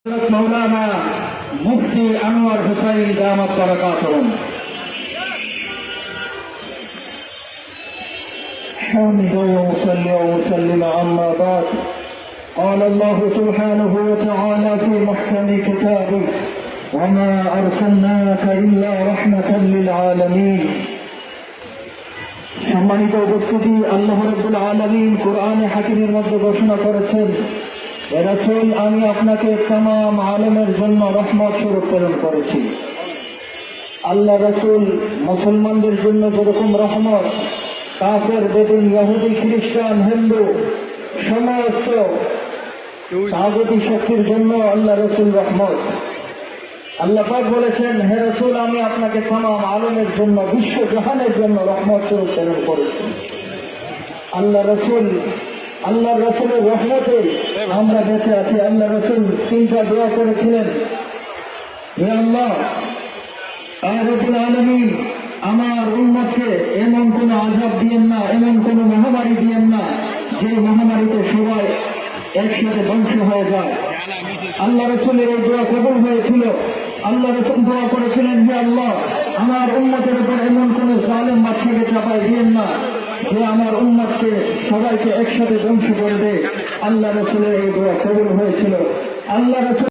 مولانا মুফতি আনোয়ার হুসাইন দামাত বারাকাতুহুম। حامدا وصلي وسلم عما بعد. قال الله سبحانه وتعالى في محكم كتابه وما أرسلناك إلا رحمة للعالمين. সম্মানিত উপস্থিতি, আল্লাহ রাব্বুল আলামিন কোরআনে হাকিমের মধ্যে ঘোষণা করেছেন, হে রাসূল, আমি আপনাকে तमाम আলমের জন্য রহমত স্বরূপ প্রেরণ করেছি। আল্লাহ রাসূল মুসলমানদের জন্য যেরকম রহমত, কাফের, বেদিন, ইহুদি, খ্রিস্টান, হিন্দু সমস্ত তাগুতি শক্তির জন্য আল্লাহ রাসূল রহমত। আল্লাহ পাক বলেছেন, হে রাসূল, আমি আপনাকে तमाम আলমের জন্য, বিশ্ব জাহানের জন্য রহমত স্বরূপ প্রেরণ করেছি। আল্লাহ রাসূলের রহমতে আমরা বেঁচে আছি। আল্লাহ রাসূল তিনটা দোয়া করেছিলেন, হে আল্লাহ রব্বুল আলামিন, আমার উম্মতকে এমন কোন আযাব দিয়েন না, এমন কোন মহামারী দিয়েন না যে মহামারীতে সবাই একসাথে ধ্বংস হয়ে যায়। আল্লাহ রাসূলের এই দোয়া কবুল হয়েছিল। আল্লাহ রাসূল দোয়া করেছিলেন, হে আল্লাহ, আমার উম্মতের উপর এমন কোন জালেম বাদশাকে চাপায় দিয়েন না যে আমার উম্মতকে সবাইকে একসাথে ধ্বংস করে দেয়। আল্লাহ রাসূলের এই দোয়া কবুল হয়েছিল। আল্লাহ রাসূল